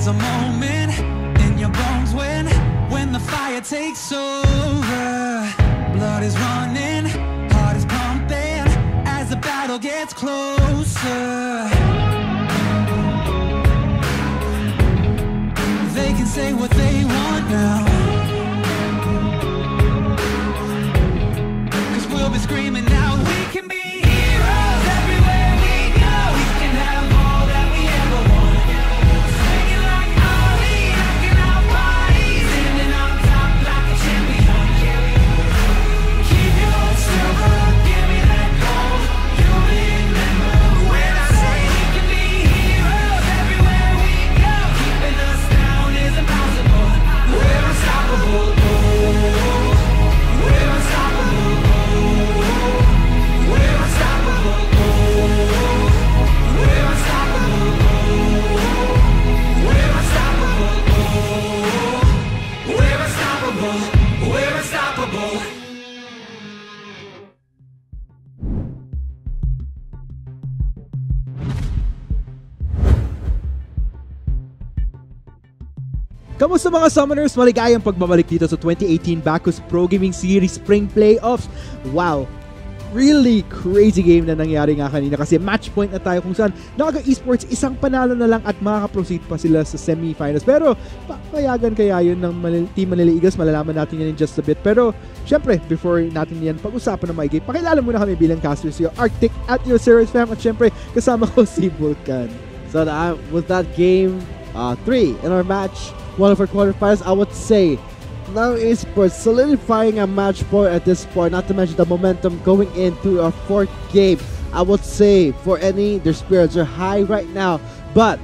There's a moment in your bones when the fire takes over. Blood is running, heart is pumping as the battle gets closer. They can say what they want now, 'cause we'll be screaming now. We can be heroes everywhere we go. We can have all that we ever want. Singing like Ali, rocking our bodies, standing on top like a champion. Keep your silver, give me that gold. You'll remember when I say we can be heroes everywhere we go. Keeping us down is impossible. We're unstoppable. We're unstoppable. We're unstoppable. We're unstoppable. We're unstoppable. We're unstoppable. We're unstoppable. Kamusta mga summoners? Maligayang pagbabalik dito sa 2018 Bacchus Pro Gaming Series Spring Playoffs. Wow! Really crazy game na nangyari nga kanina kasi match point na tayo kung saan Naga Esports isang panalo na lang at makaka-proceed pa sila sa semi-finals. Pero papayagan kaya yun ng Team Manila Eagles? Malalaman natin yan in just a bit. Pero syempre, before natin yan pag-usapan ng maigi, pakilala muna kami bilang casters, yung Arctic at yung Serious Fam, at syempre kasama ko si Vulcan. So with that game 3 in our match, one of our quarterfinals, I would say now Esports solidifying a match point at this point, not to mention the momentum going into our 4th game. I would say for any, their spirits are high right now. But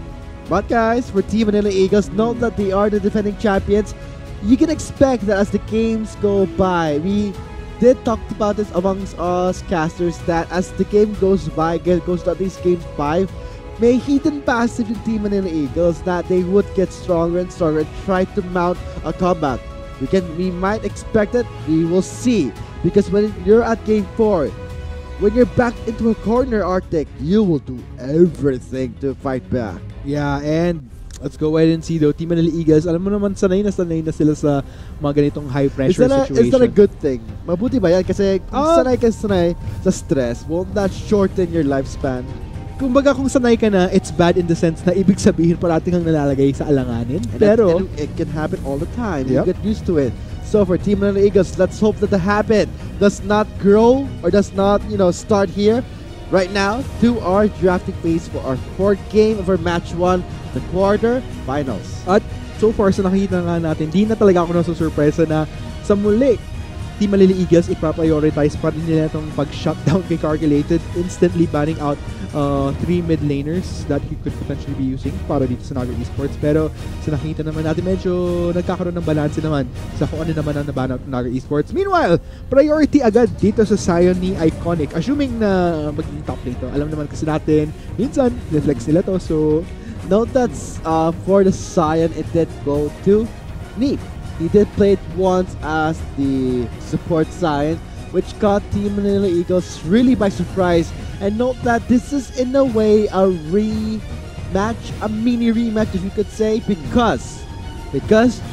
guys, for Team Manila Eagles, know that they are the defending champions. You can expect that as the games go by, we did talk about this amongst us casters, that as the game goes by, goes to at least game 5, may hidden passive in Team Manila Eagles that they would get stronger and stronger and try to mount a comeback. We might expect it, we will see. Because when you're at game 4, when you're backed into a corner, Arctic, you will do everything to fight back. Yeah, and let's go ahead and see though. Team Manila Eagles, alam mo naman sanay na sila sa mga ganitong high pressure situation. Is that a good thing? Mabuti ba yan? Kasi kung sanay sa stress, won't that shorten your lifespan? Kumbaga kung sanay ka na, it's bad in the sense na ibig sabihin parating kang nalalagay sa alanganin. Pero it can happen all the time. Yep. You get used to it. So for Team Manila Eagles, let's hope that the habit does not grow or does not, start here. Right now, to our drafting phase for our 4th game of our match 1, the quarterfinals. At so far sa nakikita nga natin, di na talaga ako nasusurpresa na sa muli, Team Manila Eagles ipa-prioritize pa rin nila itong pag-shutdown kay Calculated, instantly banning out 3 mid laners that he could potentially be using para dito sa Naga Esports. Pero sa nakikita naman natin, medyo nagkakaroon ng balance naman sa kung ano naman ang naban out ng Naga Esports. Meanwhile, priority agad dito sa Sion ni Iconic. Assuming na magiging top lane to. Alam naman kasi natin, minsan, reflex nila to. So, note that for the Sion, it did go to Neep. He did play it once as the support Sion, which caught Team Manila Eagles really by surprise. And note that this is in a way a rematch, a mini rematch if you could say, because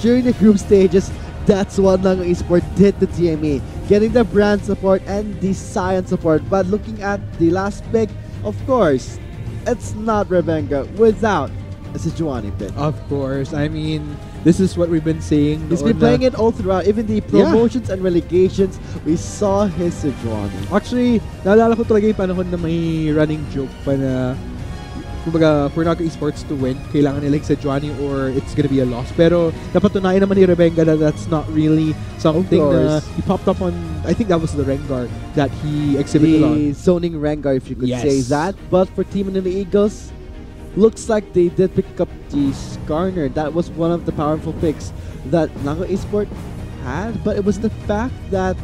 during the group stages, that's what Naga Esports did to TME, getting the brand support and the Sion support. But looking at the last pick, of course, it's not Revenga without a Sejuani pick. Of course, I mean, this is what we've been saying. He's been playing it all throughout. Even the promotions and relegations, we saw his Sejuani. Actually, naalala ko talaga yung panahon na may running joke pa na kumbaga, for Naga Esports to win, kailangan nila yung Sejuani or it's gonna be a loss. Pero napatunayan naman ni Revenga that that's not really something na he popped up on. I think that was the Rengar that he exhibited on. The zoning Rengar, if you could say that. But for Team Manila Eagles, looks like they did pick up the Skarner. That was one of the powerful picks that Naga Esports had, but it was the fact that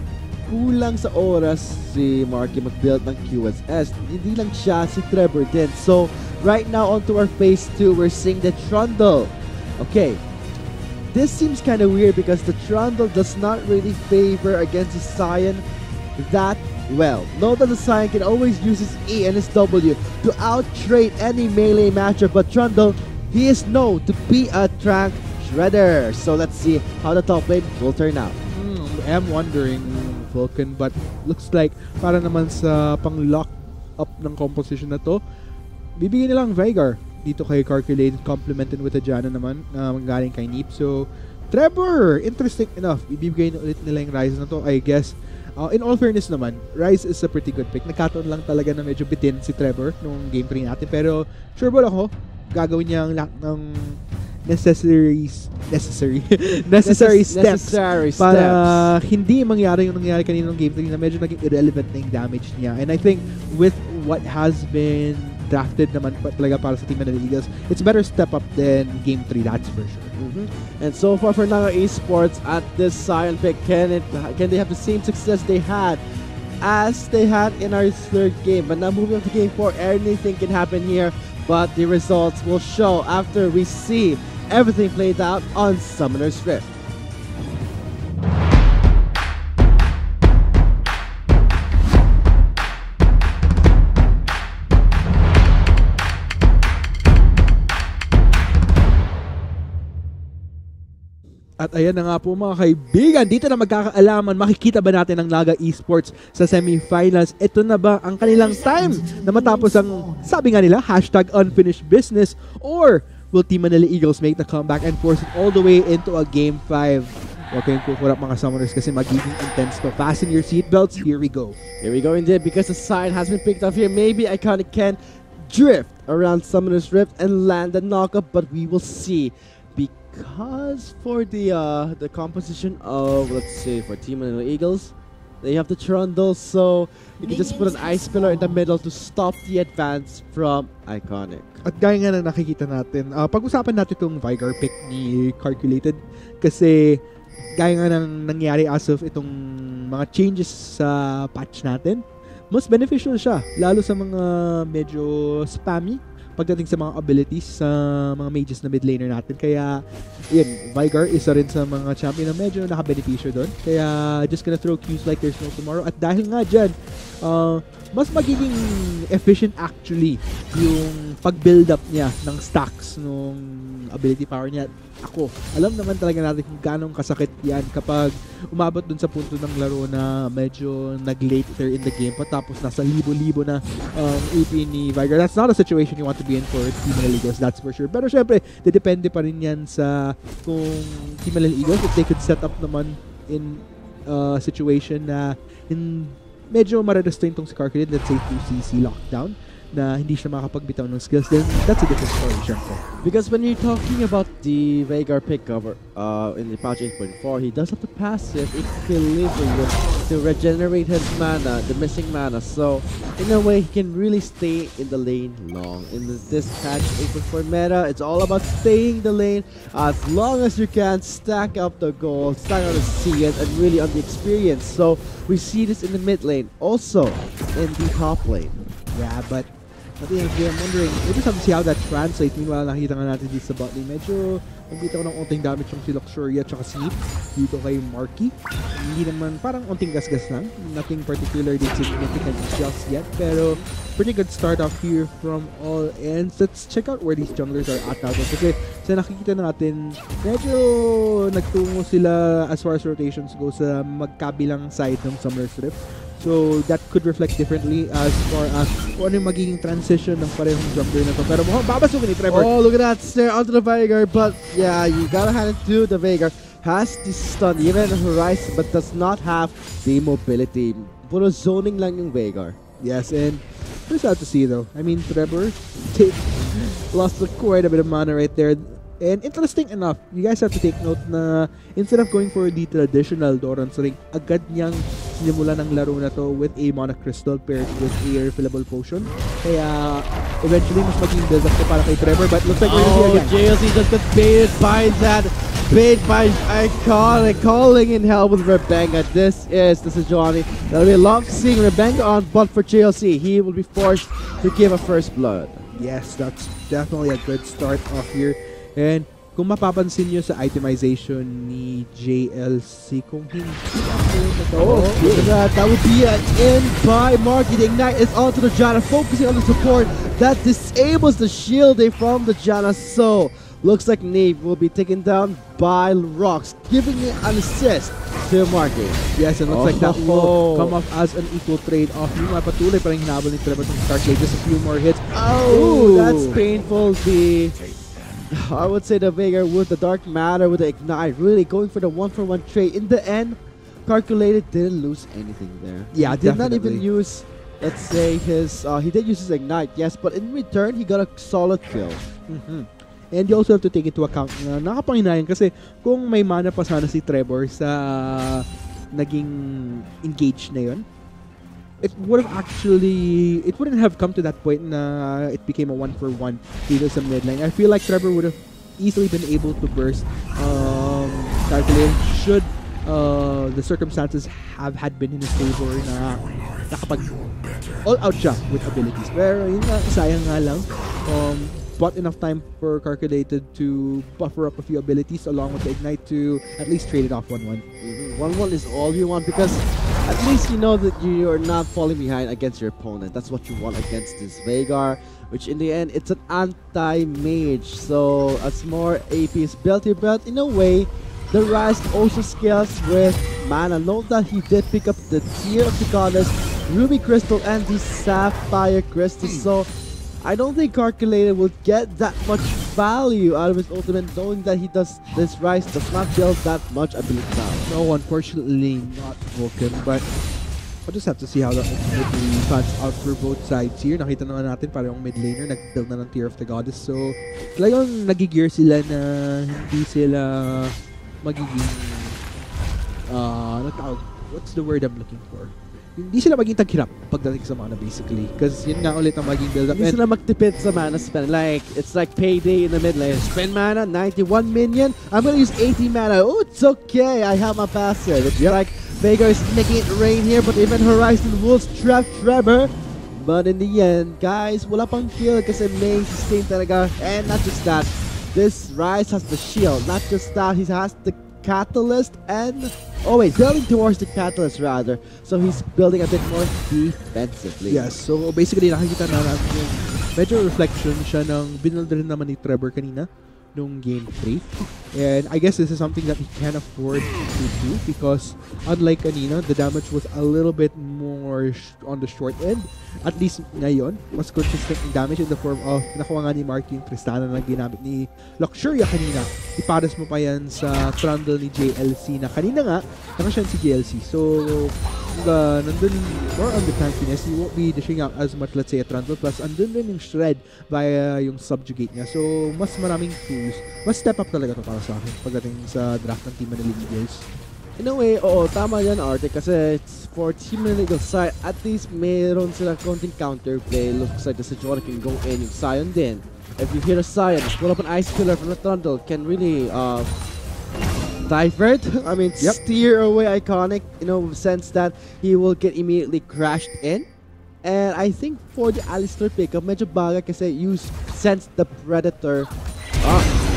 kulang sa oras si Marky mag-build ng QSS. Hindi lang siya, si Trevor din. So, right now onto our phase 2, we're seeing the Trundle. Okay, this seems kind of weird because the Trundle does not really favor against the Sion that well. Note that the Sion can always use his E and his W to out-trade any melee matchup, but Trundle he is known to be a tank shredder. So let's see how the top lane will turn out. I'm wondering, Vulcan, but looks like para naman sa pang-lock up ng composition na to, bibigyan nilang Veigar dito kay Calculated, complemented with a Janna naman na galing kay Neep. So, Trevor, interesting enough. Ibibigay na ulit nila yung Ryze na to, I guess. In all fairness naman, Ryze is a pretty good pick. Nagkataon lang talaga na medyo bitin si Trevor nung game 3 natin. Pero, sure ball ako, gagawin niya ang lahat ng necessary steps para hindi mangyari yung nangyari kanina ng game 3 na medyo naging irrelevant na yung damage niya. And I think with what has been drafted naman talaga para sa team ng Eagles, it's better step up than game 3, that's for sure. And so far for Naga Esports at this Sion pick, can they have the same success they had as they had in our third game? But now moving on to game 4, anything can happen here, but the results will show after we see everything played out on Summoner's Rift. At ayan na nga po mga kaibigan, dito na magkakaalaman, makikita ba natin ang Naga Esports sa semifinals? Ito na ba ang kanilang time na matapos ang, sabi nga nila, #unfinished business, or will Team Manila Eagles make the comeback and force it all the way into a game 5? Huwag kayong kukurap mga summoners kasi magiging intense to. Fasten your seatbelts, here we go. Here we go indeed, because the sign has been picked up here. Maybe Iconic can drift around Summoner's Rift and land the knockup, but we will see. Because for the composition of, let's say, for Team Manila Eagles, they have the Trundle, so you can just put an Ice Pillar in the middle to stop the advance from Iconic. At gaya nga na nakikita natin, pag-usapan natin itong Veigar pick ni Calculated kasi gaya nga nang nangyari as of itong mga changes sa patch natin, mas beneficial siya, lalo sa mga medyo spammy pagdating sa mga abilities sa mga mages na mid laner natin. Kaya, yun, Veigar isa rin sa mga champion na medyo naka-beneficio doon. Kaya, just gonna throw Qs like there's no tomorrow. At dahil nga dyan, mas magiging efficient actually yung pag-build up niya ng stacks nung ability power niya. Ako, alam naman talaga natin kung ganong kasakit yan kapag umabot dun sa punto ng laro na medyo nag-later in the game patapos nasa libo-libo na AP ni Veigar. That's not a situation you want to be in for Team Manila Eagles, that's for sure. Pero syempre, depende pa rin yan sa kung Team Manila Eagles, if they could set up naman in a situation na medyo mararestrain tong si Calculated, let's say 2CC lockdown, na hindi siya makapagbitaw ng skills, then that's a different story, syempre. Because when you're talking about the Veigar pick cover in the patch 8.4, he does have the passive equilibrium to regenerate his mana, the missing mana. So in a way, he can really stay in the lane long. In this patch 8.4 meta, it's all about staying the lane as long as you can, stack up the gold, stack up the CS, and really on the experience. So we see this in the mid lane, also in the top lane. Yeah, but at the end of the day, I'm wondering, we just have to see how that translates. Meanwhile, nakita nga natin dito sa bot lane, medyo nagbita ko ng onting damage yung si Luxuria at saka Sneak dito kay Marky. Hindi naman, parang onting gasgas lang. Nothing particularly significant just yet, pero pretty good start off here from all ends. Let's check out where these junglers are at now. Kasi sa nakikita natin, medyo nagtungo sila as far as rotations go sa magkabilang side ng Summoner's Rift. So that could reflect differently as far as kung ano yung magiging transition ng parehong jungler na to. Pero mukhang babasukin ni Trevor. Oh, look at that stare onto the Veigar. But yeah, you gotta hand it to the Veigar. Has the stun, even Horizon, but does not have the mobility. Puro zoning lang yung Veigar. Yes, and pretty sad to see though. I mean, Trevor lost quite a bit of mana right there. And interesting enough, you guys have to take note na instead of going for the traditional Doran's Ring, agad niyang sinimulan ng laro na to with a Mana Crystal paired with a refillable potion. Kaya eventually mas maging build up to para kay Trevor, but looks like we're gonna see again. JLC just got baited by that. Bait by Iconic, calling in hell with Rebenga. This is Johnny. That'll be a long seeing Rebenga on, but for JLC, he will be forced to give a first blood. Yes, that's definitely a good start off here. And kung mapapansin nyo sa itemization ni JLC, kung hindi ako Look at that. That would be an in by Marky. The Ignite is onto the Janna, focusing on the support. That disables the shielding from the Janna. So, looks like Nave will be taken down by Rocks, giving it an assist to Marky. Yes, and looks like that will come off as an equal trade-off. Yung patuloy pa rin hinabol ni Trevor ng Stargate. Just a few more hits. Oh, that's painful. I would say the Veigar with the Dark Matter, with the Ignite, really going for the 1-for-1 trade. In the end, Calculated didn't lose anything there. Yeah, he did not even use, let's say, he did use his Ignite, yes, but in return, he got a solid kill. And you also have to take into account na nakapanginayan kasi kung may mana pa sana si Trevor sa naging engage na yun, it wouldn't have come to that point na it became a 1-for-1 dito sa midline. I feel like Trevor would have easily been able to burst Calculated should the circumstances had been in his favor na nakapag all out siya with abilities. Pero yun nga, sayang nga lang. Bought enough time for Calculated to buffer up a few abilities along with the Ignite to at least trade it off 1-1. 1-1 is all you want because at least you know that you're not falling behind against your opponent. That's what you want against this Veigar, which in the end, it's an anti-mage. So as more AP is built to your belt, in a way, the Rise also scales with mana. Note that he did pick up the tier of the goddess, Ruby Crystal, and the Sapphire Crystal. So I don't think Calculated will get that much value out of his ultimate, knowing that this Rise does not build that much ability power. No, unfortunately not Vulcan, but I'll just have to see how that ultimately pans out for both sides here. Nakita naman natin parang mid laner nag-build na ng Tier of the Goddess. So talagang nagigear sila na hindi sila magiging what's the word I'm looking for? Hindi sila maging taghirap pagdating sa mana basically. Because yun nga ulit ang maging build-up. Hindi sila magtipid sa mana spend. Like, it's like payday in the mid lane. Spend mana, 91 minion. I'm gonna use 80 mana. Oh, it's okay. I have my passive. It's like Veigar is making it rain here, but even Horizon Wolves trap Trevor. But in the end, guys, wala pang kill kasi may sustain talaga. And not just that, this Rise has the shield. Not just that, he has the Catalyst and building towards the Catalyst rather. So he's building a bit more defensively. Yes, so basically nakikita na natin yung medyo reflection siya ng binuild rin naman ni Trevor kanina nung game 3. And I guess this is something that he can afford to do because unlike kanina, the damage was a little bit more on the short end. At least ngayon, mas consistent yung damage in the form of nakuha nga ni Marky yung Tristana na ginamit ni Luxuria kanina. Ipares mo pa yan sa Trundle ni JLC na kanina nga, nakasyan si JLC. So, nandun more on the tankiness, you won't be dishing out as much, let's say, a Trundle. Plus, andun rin yung Shred via yung Subjugate niya. So, mas maraming tools. Mas step up talaga to para sa akin pagdating sa draft ng Team Manila Eagles. In a way, oo, tama yan, Arte, kasi it's for Team Manila side, at least mayroon sila konting counterplay. Looks like the Sejuani can go in, yung Sion din. If you hit a Sion, pull up an Ice Pillar from the Trundle, can really divert, steer away Iconic, sense that he will get immediately crashed in. And I think for the Alistar pickup, medyo bagay kasi you sense the Predator.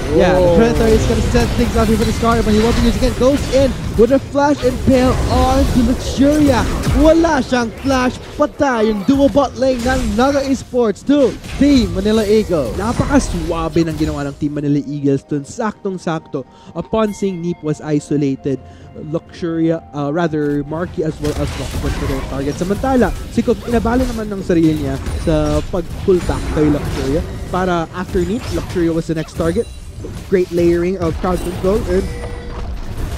Yeah, the Predator is gonna set things out here for the Scar, but he won't use again. Goes in with a flash impale on to Luxuria. Wala siyang flash. Patay yung duo bot lane ng Naga Esports to Team Manila Eagles. Napaka-swabe ng ginawa ng Team Manila Eagles dun. Saktong-sakto. Upon seeing Neep was isolated, Luxuria, Marky as well as Rockford for their target. Samantala, si Cook inabala naman ng sarili niya sa pag-pull back kay Luxuria para after Neep, Luxuria was the next target. Great layering of crowd control, and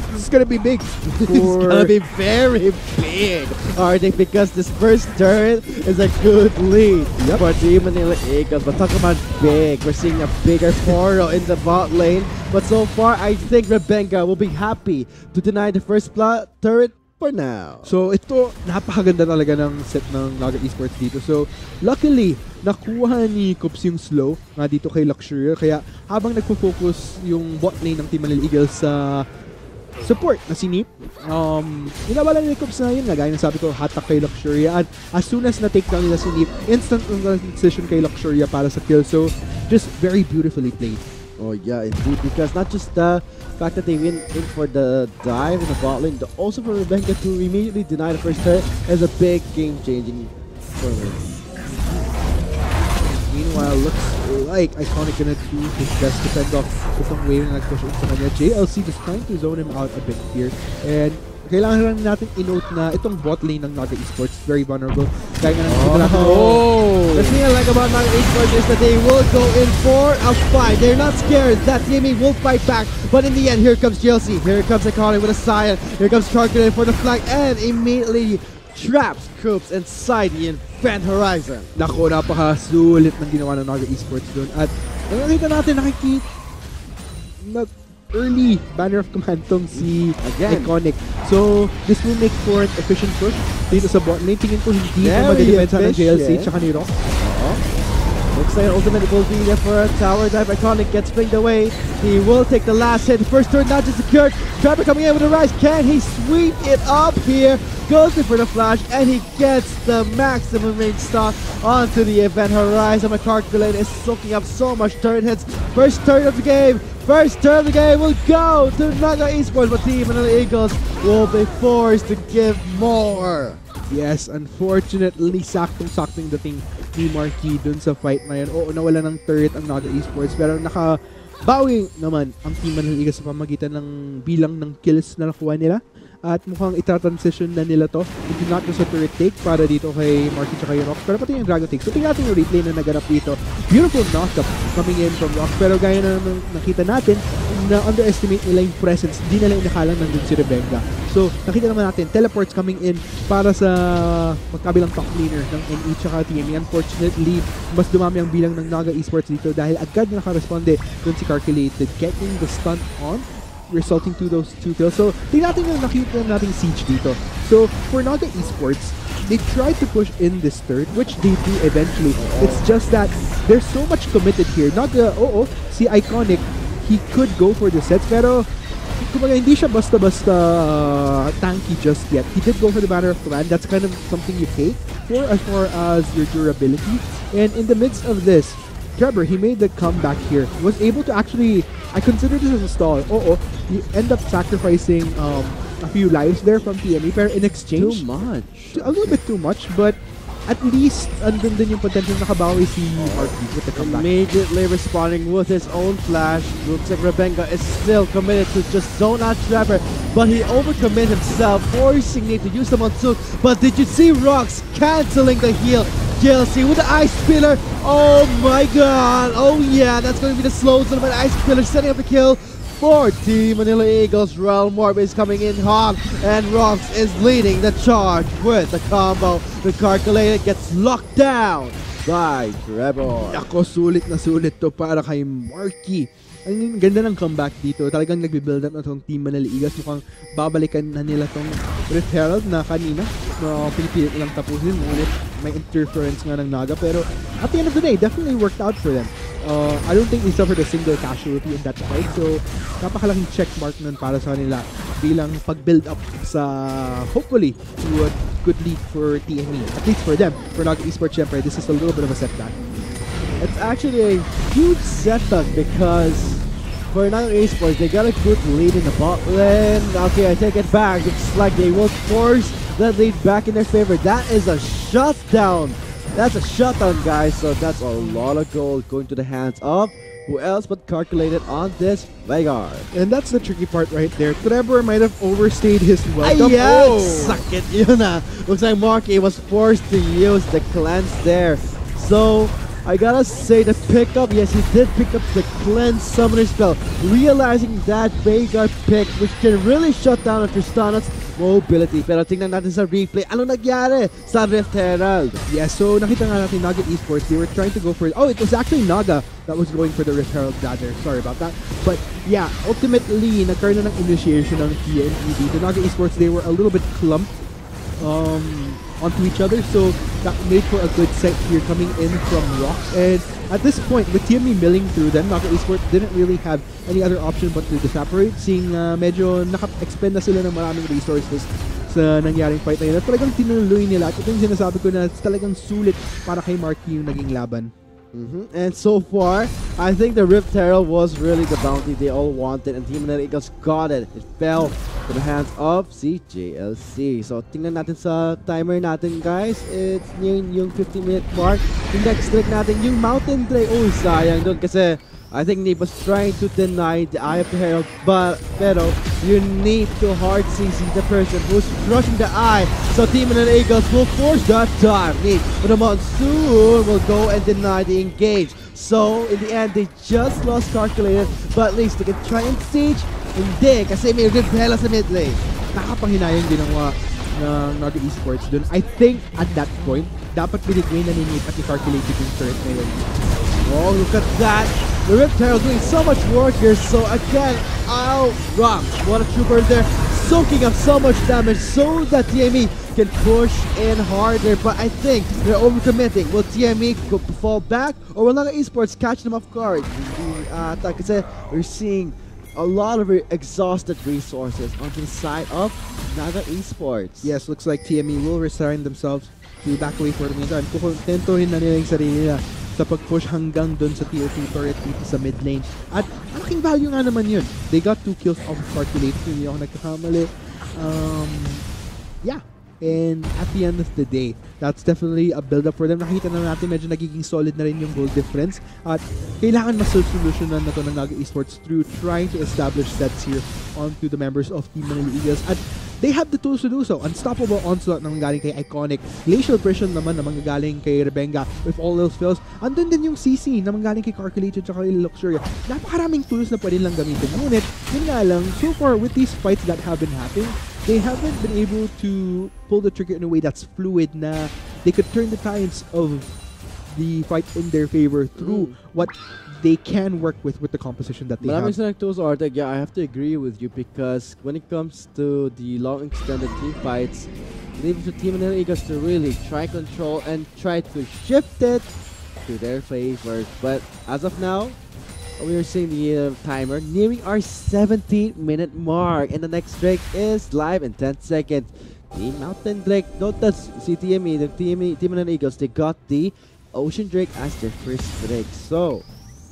this is gonna be big. It's gonna be very big, Arctic, because this first turret is a good lead for Team Manila Eagles. But talk about big, we're seeing a bigger Foro in the bot lane. But so far, I think Rebenga will be happy to deny the first turret for now. So ito, napakaganda talaga ng set ng Naga Esports dito. So luckily, nakuha ni Coops yung slow nga dito kay Luxuria. Kaya habang nagpo-focus yung bot lane ng Team Manila Eagles sa support na si Neep, inabala ni Coops na yun nga, gaya ng sabi ko, hatak kay Luxuria. At as soon as na-take down nila si Neep, instant transition kay Luxuria para sa kill. So just very beautifully played. Oh yeah, indeed, because not just the fact that they went in for the dive in the bot lane, but also for Rebecca to immediately deny the first turret is a big game-changing for her. Meanwhile, looks like Iconic gonna do his best to fend off itong wave na nag-push in sa kanya. JLC just trying to zone him out a bit here. And kailangan lang natin i-note na itong bot lane ng Naga Esports very vulnerable. Kaya nga nakikita natin. The thing I like about Naga Esports is that they will go in for a fight. They're not scared that TME will fight back. But in the end, here comes JLC. Here comes Iconic with a Scion. Here comes Karkin for the flank and immediately traps Coops inside the Event Horizon. Nako, napaka-sulit ng ginawa ng Naga Esports doon. At nakikita natin, early banner of command tong si Iconic. So, this will make for an efficient push dito sa bot lane. Tingin ko hindi na mag-depensa ng JLC tsaka ni Rock. Looks like ultimate will be there for a tower dive. Iconic gets flinged away. He will take the last hit. First turn not just secured. Trapper coming in with a rise. Can he sweep it up here? Goes in for the flash and he gets the maximum range stock onto the Event Horizon. McCarthy is soaking up so much turret hits. First turn of the game. First turn of the game will go to Naga Esports, but Team Manila Eagles will be forced to give more. Yes, unfortunately, saktong-saktong dating ni Marquis dun sa fight na yan. Oo, nawala ng turret ang Naga Esports, pero nakabawi naman ang Team Manila Eagles sa pamagitan ng bilang ng kills na nakuha nila. At mukhang ita-transition na nila to into not just a turret take para dito kay Marky tsaka yung Rock, pero pati yung Dragon take. So tingnan natin yung replay na naganap dito. Beautiful knock-up coming in from Rock, pero gaya na nakita natin na underestimate nila yung presence. Hindi nila inakalang nandun si Rebecca. So nakita naman natin teleports coming in para sa magkabilang top laner ng NE tsaka TME. Unfortunately, mas dumami ang bilang ng Naga Esports dito dahil agad na nakaresponde dun si Calculated, getting the stun on, resulting to those 2 kills. So, tingnan natin yung nakita nating siege dito. So, for Naga Esports, they tried to push in this third, which they do eventually. It's just that there's so much committed here. Naga, si Iconic, he could go for the sets, pero kumbaga, hindi siya basta-basta tanky just yet. He did go for the banner of command. That's kind of something you pay for as far as your durability. And in the midst of this, Trevor, he made the comeback here. Was able to actually, I consider this as a stall. You end up sacrificing a few lives there from TME, pero in exchange, Too much. a little bit too much, but at least andun din yung potential nakabawi si Marky with the comeback. Immediately responding with his own flash. Looks like Rebenga is still committed to just zone out Trevor, but he overcommit himself, forcing me to use the Monsoon. But did you see Rocks canceling the heal? JLC with the Ice Pillar. Oh my god. Oh yeah, that's going to be the slow zone of an Ice Pillar setting up the kill for Team Manila Eagles. Realm Orb is coming in hot, and Rocks is leading the charge with the combo. The Calculated gets locked down by Trevor. Ako, sulit na sulit to para kay Marky. Ang ganda ng comeback dito. Talagang nagbe-build up na itong Team Manila Eagles. Mukhang babalikan na nila itong Rift Herald na kanina. Pinipilit lang tapusin. Ngunit may interference nga ng Naga. Pero at the end of the day, definitely worked out for them. I don't think they suffered a single casualty in that fight. So, napakalaking checkmark nun para sa kanila bilang pag-build up sa, hopefully, to a good lead for TME. At least for them. For Naga Esports, syempre, this is a little bit of a setback. It's actually a huge setback because for Naga Esports, they got a good lead in the bot lane. Okay, I take it back. It's like they will force that lead back in their favor. That is a shutdown. That's a shutdown, guys. So that's a lot of gold going to the hands of who else but Calculated on this Vanguard. And that's the tricky part right there. Trevor might have overstayed his welcome. Suck it, yun na. Looks like Marky was forced to use the cleanse there. So, I gotta say the pickup, yes, he did pick up the cleanse summoner spell, realizing that Vanguard pick, which can really shut down a Tristan's mobility. Pero tingnan natin sa replay, ano nangyari sa Rift Herald? Yeah, so nakita nga natin Naga Esports, they were trying to go for it. Oh, it was actually Naga that was going for the Rift Herald ladder. Sorry about that. But yeah, ultimately, nagkaroon na ng initiation ng TME. The Naga Esports, they were a little bit clumped onto each other, so that made for a good set here coming in from Rocks. And at this point, with TME milling through them, Naga Esports didn't really have any other option but to separate, seeing medyo naka-expend na sila ng maraming resources sa nangyaring fight na yun. At talagang tinuloy nila. At ito yung sinasabi ko na talagang sulit para kay Marky yung naging laban. And so far, I think the Rift Herald was really the bounty they all wanted, and Team Eagles got it. It fell to the hands of JLC. So tingnan natin sa timer natin, guys. It's nearing yung 15-minute mark. Yung next trick natin, yung Mountain Drake. Oh, sayang doon kasi I think Nip was trying to deny the Eye of the Herald, pero you need to hard CC the person who's rushing the Eye. So Team Eagles will force that time. Nip, but the Monsoon will go and deny the engage. So in the end, they just lost calculated, but at least they can try and siege. Hindi, kasi may Rift Hela sa mid lane. Nakapanghinayang ginawa ng Naga Esports dun. I think at that point, dapat binigay na ni Nip at i-calculated yung turret na yun. Oh, look at that. The Rift Herald doing so much work here. So again, Rock, what a trooper there, soaking up so much damage so that TME can push in harder. But I think they're overcommitting. Will TME fall back, or will Naga Esports catch them off guard? Kasi we're seeing a lot of exhausted resources onto the side of Naga Esports. Yes, looks like TME will resign themselves to back away for the meantime. Kukontentuhin na nila yung sarili nila sa pag-push hanggang dun sa tier 2 turret dito sa mid lane. At malaking value nga naman yun. They got 2 kills off of calculated. Hindi ako nagkakamali. Yeah. And at the end of the day, that's definitely a build-up for them. Nakita na natin medyo nagiging solid na rin yung goal difference. At kailangan mas-solutionan na to ng Naga Esports through trying to establish sets here onto the members of Team Manila Eagles. At they have the tools to do so. Unstoppable onslaught na manggagaling kay Iconic. Glacial Prison naman na manggagaling kay Rebenga. If all else fails, andun din yung CC na manggagaling kay Calculated at kay Luxuria. Napakaraming tools na pwede lang gamitin. Ngunit, yun nga lang, so far with these fights that have been happening, they haven't been able to pull the trigger in a way that's fluid na they could turn the tides of the fight in their favor through what they can work with the composition that they have. Maraming tools, Arteg. Yeah, I have to agree with you because when it comes to the long extended team fights, leave it to Team Eagles to really try control and try to shift it to their favor. But as of now, we are seeing the timer nearing our 17-minute mark, and the next Drake is live in 10 seconds. Team Mountain Drake, note that TME, the Team Eagles, they got the Ocean Drake as their first Drake. So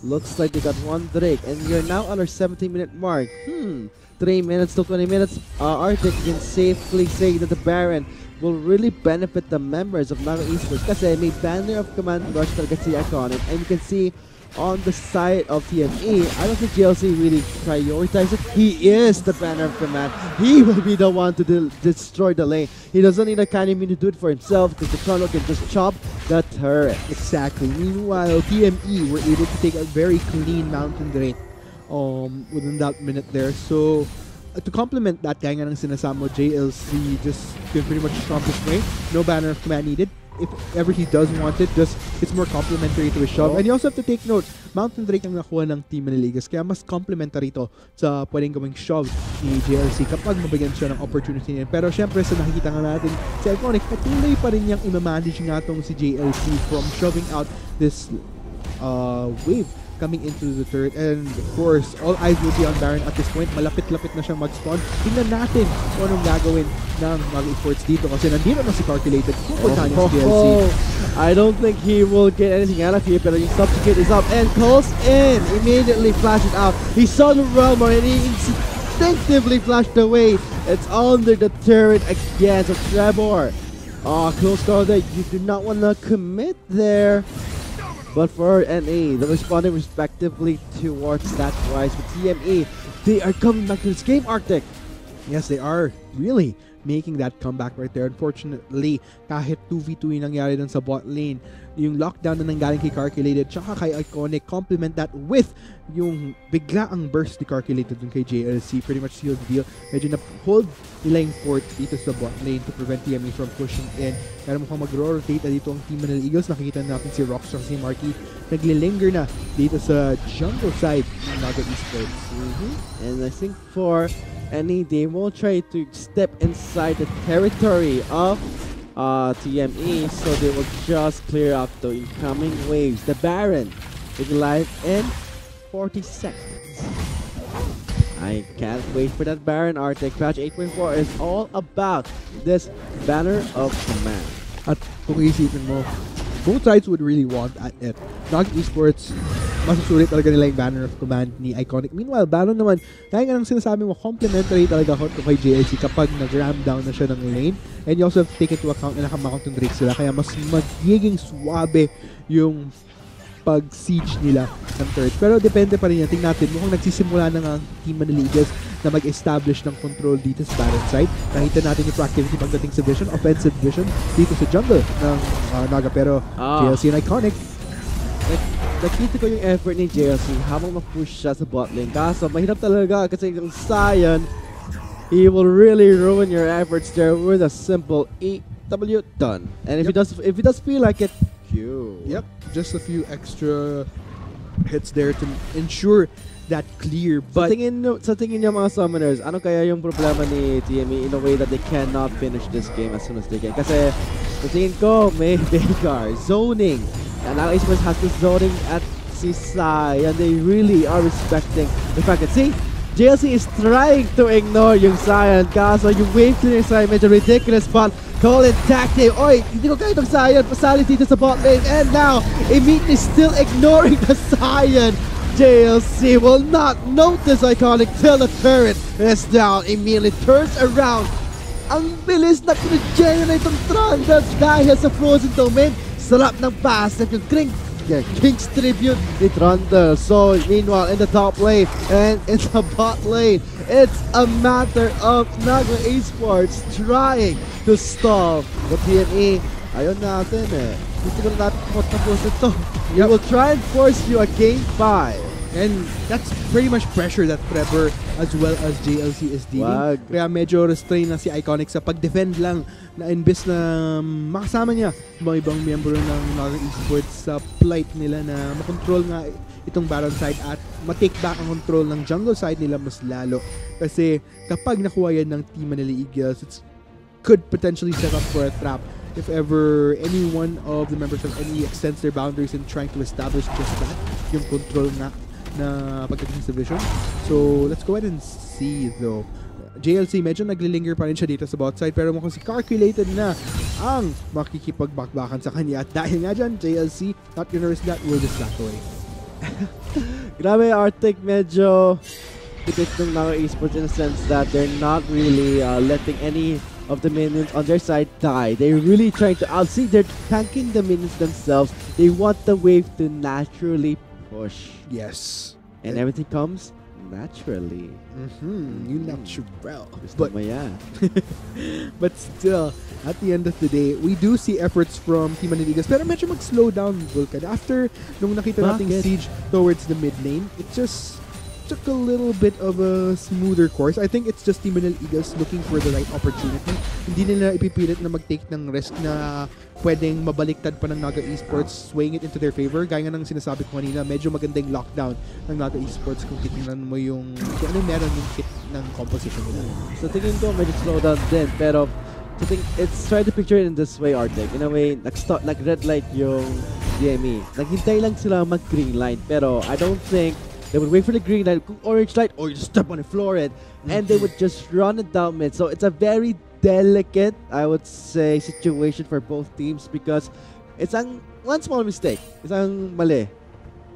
looks like they got one Drake, and we are now on our 17-minute mark. 3 minutes to 20 minutes. Arctic can safely say that the Baron will really benefit the members of Naga Esports kasi may banner of command rush talaga si Iconic, and you can see on the side of TME, I don't think GLC really prioritizes it. He is the banner of command. He will be the one to destroy the lane. He doesn't need a Kanemi to do it for himself because the Chrono can just chop the turret. Exactly. Meanwhile, TME were able to take a very clean Mountain Drake within that minute there. So, to complement that, kaya nga ng sinasama JLC just can pretty much stomp his way. No banner of command needed. If ever he does want it, it's more complementary to his shove. And you also have to take note, Mountain Drake ang nakuha ng Team Manila Eagles, kaya mas complementary to sa pwedeng gawing shove ni JLC kapag mabigyan siya ng opportunity niyan. Pero syempre sa nakikita nga natin, si Iconic, patuloy pa rin niyang imamanage nga tong si JLC from shoving out this wave coming into the turret, and of course, all eyes will be on Baron at this point. Malapit-lapit na siyang mag-spawn. Tingnan natin kung anong gagawin ng Naga Esports dito kasi nandito na si Calculated. Pupuntahan niya si DLC. I don't think he will get anything out of here, pero yung substitute is up and calls in. Immediately flashes out. He saw the realm and he instinctively flashed away. It's under the turret again. So Trevor, close call there. You do not want to commit there. But for NA, they're responding respectively towards that rise. With TME, they are coming back to this game, Arctic. Yes, they are really making that comeback right there. Unfortunately, kahit 2v2 yung nangyari dun sa bot lane, yung lockdown na nanggaling kay Calculated tsaka kay Iconic, complement that with yung biglaang burst ni Calculated dun kay JLC, pretty much sealed the deal. Medyo na-hold nila yung fort dito sa bot lane to prevent TME from pushing in. Pero mukhang mag-rotate na dito ang Team Manila Eagles. Nakikita natin si Rockstar, si Marky, naglilinger na dito sa jungle side ng Naga Esports. And I think for NA, they will try to step inside the territory of TME, so they will just clear out the incoming waves. The Baron is live in 40 seconds. I can't wait for that Baron. Arctic patch 8.4 is all about this banner of command. At kung isipin mo, both sides would really want at it. Nog Esports, masusulit talaga nila yung banner of command ni Iconic. Meanwhile, Baron naman, kaya nga nang sinasabi mo, complementary talaga ako kay JLC kapag nag-ram down na siya ng lane. And you also have to take into account na nakamount yung Drake sila, kaya mas magiging swabe yung pag-siege nila ng third. Pero depende pa rin yan. Tingnan natin, mukhang nagsisimula na nga ang team Manila Eagles na mag-establish ng control dito sa Baron side. Nakita natin yung proactivity pagdating sa vision, offensive vision dito sa jungle ng Naga. Pero JLC and Iconic, nakita ko yung effort ni JLC habang ma-push siya sa bot lane. Kaso mahirap talaga kasi yung Sion, he will really ruin your efforts there with a simple EW done. And if he does feel like it, yep, just a few extra hits there to ensure that clear. But sa tingin niyo mga summoners, ano kaya yung problema ni TME in a way that they cannot finish this game as soon as they can? Kasi sa tingin ko, may Veigar, zoning. And now Esports has this zoning at Sisai, and they really are respecting the fact that, see, JLC is trying to ignore yung Sion. Kaso yung wave clear Sion, medyo ridiculous, but call it tactic. Oy, hindi ko kaya itong Sion. Pasali dito sa bot lane. And now, immediately still ignoring the Sion. JLC will not notice Iconic till the turret is down. Immediately turns around. Ang bilis na generate ng Trundle dahil sa frozen domain. Sarap ng passive yung King's Tribute ni Trundle. So, meanwhile, in the top lane and in the bot lane, it's a matter of Naga Esports trying to stop the TME. Ayun natin eh. Hindi ko na natin tapos ito. We will try and force you a game 5. And that's pretty much pressure that Trevor as well as JLC is dealing. Kaya medyo restrain na si Iconic sa pag-defend lang na imbes na makasama niya mga ibang miyembro ng Naga Esports sa plight nila na makontrol nga itong Baron side at ma-take back ang control ng jungle side nila mas lalo. Kasi kapag nakuha yan ng Team Manila Eagles, it could potentially set up for a trap if ever any one of the members of NE extends their boundaries in trying to establish just that, yung control nga na pagdating sa vision. So, let's go ahead and see though. JLC, medyo naglilinger pa rin siya dito sa bot side pero mukhang si calculated na ang makikipagbakbakan sa kanya. At dahil nga dyan, JLC, not gonna risk that, will just back away. Grabe, Arctic, medyo tipid ng Naga Esports in a sense that they're not really letting any of the minions on their side die. They're really trying to outsee. They're tanking the minions themselves. They want the wave to naturally push. Yes. And everything comes naturally. You natural. But, but still, at the end of the day, we do see efforts from Team Manila Eagles. Pero medyo mag-slow down Vulcan. After nung nakita nating siege towards the mid lane, it just took a little bit of a smoother course. I think it's just Team Manila Eagles looking for the right opportunity. Hindi nila ipipilit na mag-take ng risk na pwedeng mabaliktad pa ng Naga Esports, swaying it into their favor. Gaya nga ng sinasabi ko kanina, medyo magandang lockdown ng Naga Esports kung titingnan mo yung kung ano meron yung kit ng composition nila. So tingin ko medyo slow down din, pero it's try to picture it in this way, Arctic. In a way, nag-red light yung DME. Naghintay lang sila mag-green light, pero I don't think they would wait for the green light, orange light, or you just step on it, floor it, and they would just run it down mid. So it's a very delicate, I would say, situation for both teams because it's one small mistake, isang mali,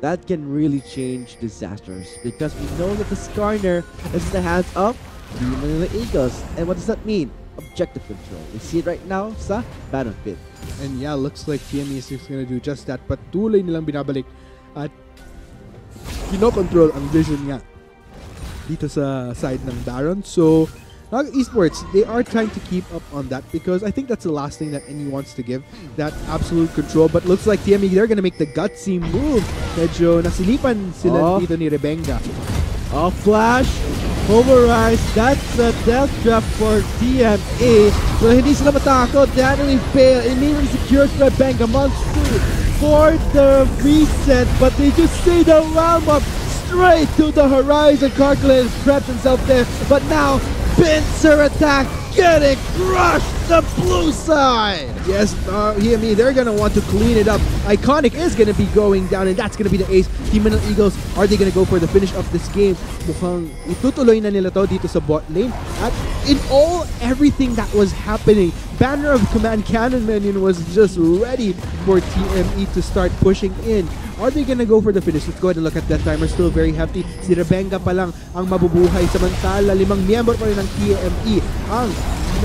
that can really change disasters because we know that the Skarner is in the hands of the Manila Eagles. And what does that mean? Objective control. We see it right now sa Baron Pit. And yeah, looks like TME is gonna do just that. Patuloy nilang binabalik at kinokontrol ang vision nga dito sa side ng Baron. So, Naga Esports, they are trying to keep up on that because I think that's the last thing that NE wants to give, that absolute control. But looks like TME, they're gonna make the gutsy move. Medyo nasilipan sila dito ni Rebenga. Flash, Pulverize, that's a death trap for TME. So hindi sila matakot, Daniel fail, immediately secures Rebenga, Monster for the reset, but they just see the realm up straight to the horizon. Calculated preps himself there, but now Pincer attack getting crushed the blue side. Yes, TME, they're gonna want to clean it up. Iconic is gonna be going down, and that's gonna be the ace. Team ng Eagles, are they gonna go for the finish of this game? Mukhang itutuloy na nila to dito sa bot lane. At in all, everything that was happening, Banner of Command Cannon Minion was just ready for TME to start pushing in. Are they gonna go for the finish? Let's go ahead and look at that timer. Still very hefty. Si Rebenga pa lang ang mabubuhay. Samantala, 5 miyembro pa rin ng TME ang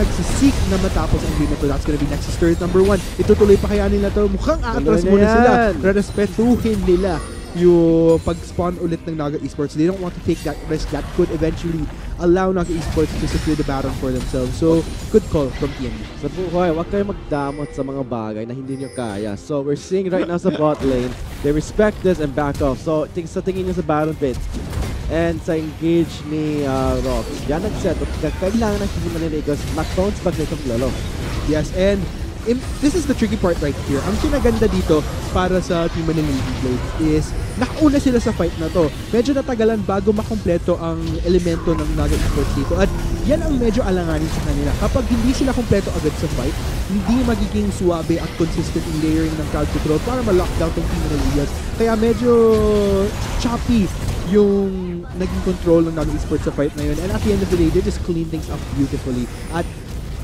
nagsisik na matapos ang game na to. That's gonna be Nexus turret number 1. Itutuloy pa kaya nila to? Mukhang atras muna sila. Respetuhin nila yung pag-spawn ulit ng Naga Esports. They don't want to take that risk that could eventually allow Naga Esports to secure the baton for themselves. So, good call from TME. Sa buhay, huwag kayo magdamot sa mga bagay na hindi nyo kaya. So, we're seeing right now sa bot lane, they respect this and back off. So, sa tingin nyo sa Baron Pit and sa engage ni Rox, yan nag-set up. Kailangan ng Team ng Eagles mag-bounce back nitong lalo. Yes, and this is the tricky part right here. Ang kinaganda dito para sa Team ng Blade is nakauna sila sa fight na to. Medyo natagalan bago makompleto ang elemento ng Naga Esports dito. At yan ang medyo alanganin sa kanila. Kapag hindi sila kompleto agad sa fight, hindi magiging suwabe at consistent in layering ng crowd control para ma-lockdown ng Team ng Eagles. Kaya medyo choppy yung naging control ng Naga Esports sa fight na yun. And at the end of the day, they just clean things up beautifully. At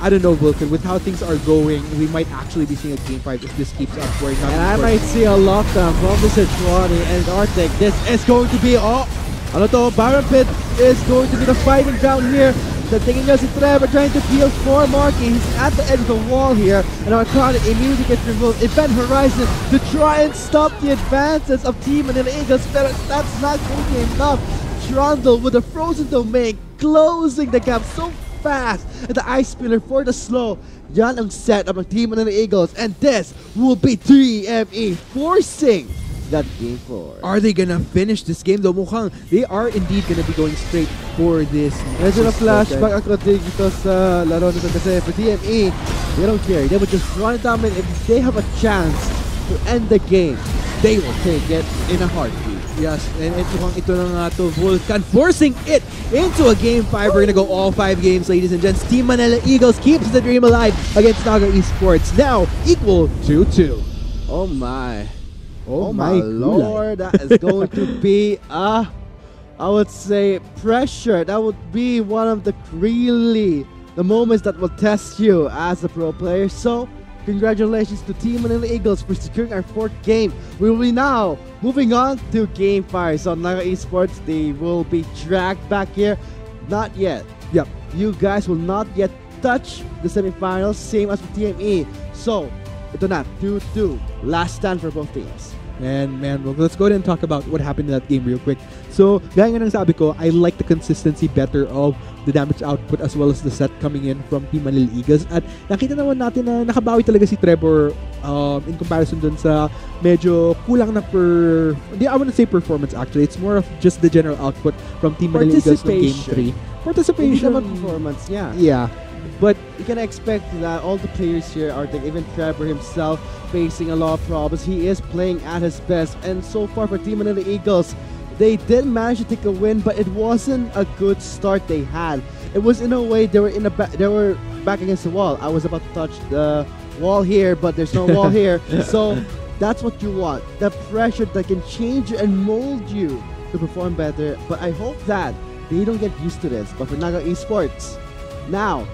I don't know, Vulcan, with how things are going, we might actually be seeing a Game 5 if this keeps up. And I might see a lockdown from the Sejuani and Arctic. This is going to be ano to, Baron Pit is going to be the fighting ground here. The thing is, Trevor trying to peel for Marky. He's at the edge of the wall here. And Arconic immediately gets removed. Event Horizon to try and stop the advances of Team and the Eagles. But that's not going to be enough. Trundle with a frozen domain, closing the gap so fast. And the Ice Spiller for the slow. Yan ang set of the Team and the Eagles. And this will be TME forcing that game 4. Are they gonna finish this game though? Mukhang they are indeed gonna be going straight for this. Medyo na flashback ako dito sa laro nito kasi for TME, they don't care. They would just run it down, and if they have a chance to end the game, they will take it in a heartbeat. Yes, and mukhang ito na nga to, Vulcan forcing it into a Game 5. We're gonna go all 5 games, ladies and gents. Team Manila Eagles keeps the dream alive against Naga Esports, now equal to 2. Oh my. Oh my lord, that is going to be I would say pressure. That would be one of the moments that will test you as a pro player. So congratulations to Team Manila Eagles for securing our 4th game. We will be now moving on to Game 5. So Naga Esports, they will be dragged back here. Not yet. Yep. You guys will not yet touch the semifinals, same as with TME. So ito na, 2-2. Last stand for both teams. And man, well, let's go ahead and talk about what happened in that game real quick. So, gaya nga ng sabi ko, I like the consistency better of the damage output as well as the set coming in from Team Manila Eagles. At nakita naman natin na nakabawi talaga si Trevor in comparison dun sa medyo kulang na I wouldn't say performance actually. It's more of just the general output from Team Manila Eagles in Game 3. Participation. Hindi naman performance, yeah. Yeah. But you can expect that all the players here are there, even Trevor himself facing a lot of problems. He is playing at his best, and so far for Team Manila Eagles, they did manage to take a win, but it wasn't a good start they had. It was in a way they were back against the wall. I was about to touch the wall here, but there's no wall here. So that's what you want, the pressure that can change you and mold you to perform better. But I hope that they don't get used to this. But for Naga Esports, now,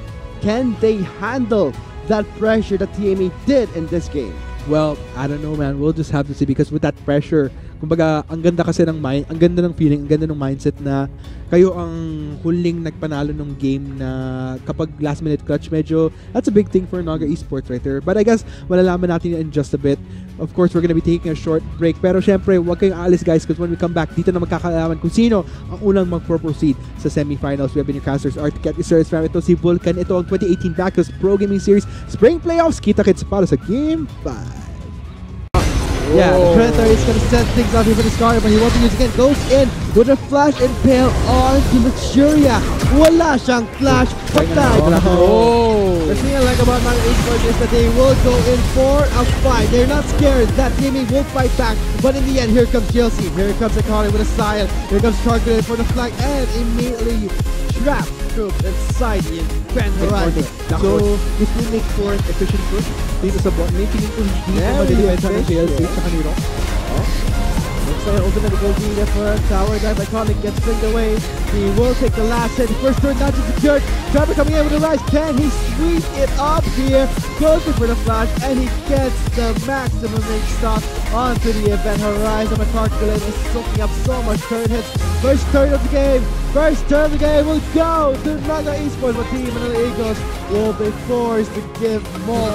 can they handle that pressure that TME did in this game? Well, I don't know, man. We'll just have to see because with that pressure, kumbaga, ang ganda kasi ng ang ganda ng feeling, ang ganda ng mindset na kayo ang huling nagpanalo ng game na kapag last minute clutch, medyo that's a big thing for Naga Esports right there. But I guess malalaman natin in just a bit. Of course, we're gonna be taking a short break. Pero syempre, huwag kayong aalis guys because when we come back, dito na magkakalaman kung sino ang unang mag-proceed sa semifinals. We have been your casters, Arctic Series fam. Ito si Vulcan. Ito ang 2018 Backus Pro Gaming Series Spring Playoffs. Kita-kits para sa Game 5. Yeah, the Predator is going to set things up here for this card, but he wants to use again. Goes in with a flash impale onto Luxuria. Wala siyang flash, patay. Oh! The thing I like about Manga Esports is that they will go in for a fight. They're not scared that TME will fight back. But in the end, here comes GLC. Here comes Akari with a style. Here comes Targeted for the flag and immediately traps troops inside the event horizon. So, this will make for an efficient push dito sa bot lane. Tingin ko hindi ko madilipensa ng JLC tsaka ni Rock. Looks like ultimate will be there for a tower dive. Iconic gets flinged away. He will take the last hit. First turn not secured. Trapper coming in with a rise. Can he sweep it up here? Goes in for the flash and he gets the maximum range stop onto the event horizon. McCartland is soaking up so much turn hits. First turn of the game. First turn of the game will go to Manga Esports, but Team Manila Eagles will be forced to give more.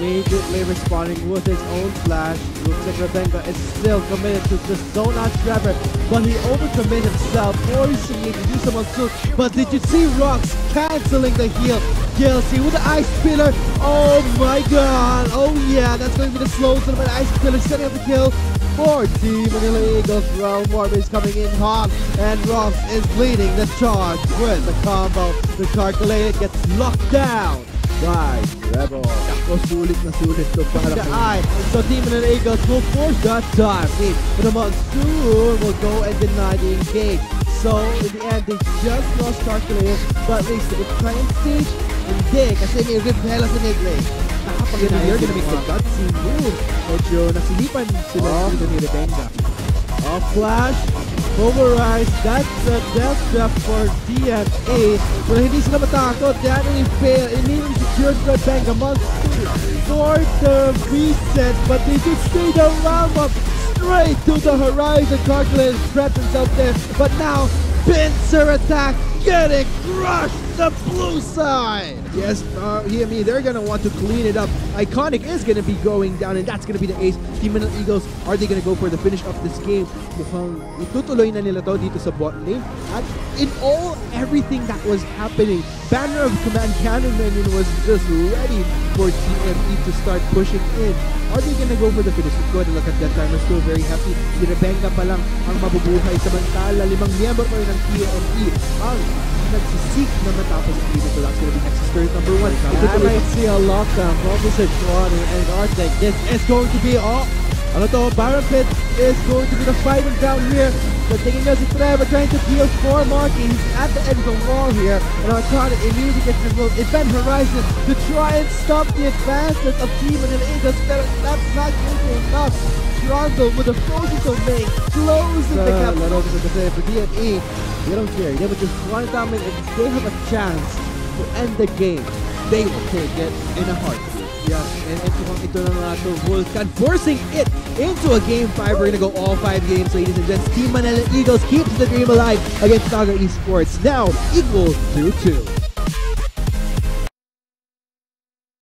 Immediately responding with his own flash. Looks like Rebenga is still committed to just zone out Trevor, but he overcommitted himself, forcing him to do some assault. But did you see Rocks canceling the heal? GLC with the ice pillar. Oh my god. Oh yeah, that's going to be the slow zone, but ice pillar setting up the kill for Team Manila Eagles. Round Morbe is coming in hot, and Rocks is leading the charge with the combo. The calculated gets locked down by Rebel. Sulit na sulit to para The eye. So Team Manila Eagles will force that dive. But the Monsoon will go and deny the engage. So in the end, they just lost calculated, but at least they could try and stage. Hindi, kasi may repel sa mid lane. you're gonna make the cutscene move. Medyo nasilipan sila dito ni Rebenga. Flash, Overrise, that's the death trap for TME. Pero hindi sila matakot, they actually fail. Immediately secured Rebenga. Monsoon for the reset, but they just stay the round up straight to the horizon. Calculated trapped himself there, but now pincer attack getting crushed the blue side. Yes, they're gonna want to clean it up. Iconic is gonna be going down, and that's gonna be the ace. Team Manila Eagles, are they gonna go for the finish of this game? Mukhang itutuloy na nila to dito sa bot lane. At in all, everything that was happening, Banner of Command Cannon Minion was just ready for TME to start pushing in. Are they gonna go for the finish? Let's go ahead and look at that timer. Still very happy. Si Rebenga pa lang ang mabubuhay. Samantala, 5 miyembro pa rin ng TME ang nagsisik na matapos ang game. So that's gonna be Nexus turret number 1. I might see a lockdown from Mr. Juan and Arctic. This is going to be ano to, Baron Pit is going to be the fighting down here. But taking us to Trevor, trying to deal for Marky. He's at the edge of the wall here. And Arctic immediately gets involved. Event Horizon to try and stop the advances of Team Manila Eagles. But that's not going to be enough. Struggle with the frozen domain, closing the gap. For TME, they don't care. They would just one dominate. If they have a chance to end the game, they will take it in a heartbeat. Yeah, and ito na nga to Vulcan, forcing it into a game 5. We're gonna go all 5 games, ladies and gents. Team Manila Eagles keeps the dream alive against Naga Esports, now equal to 2.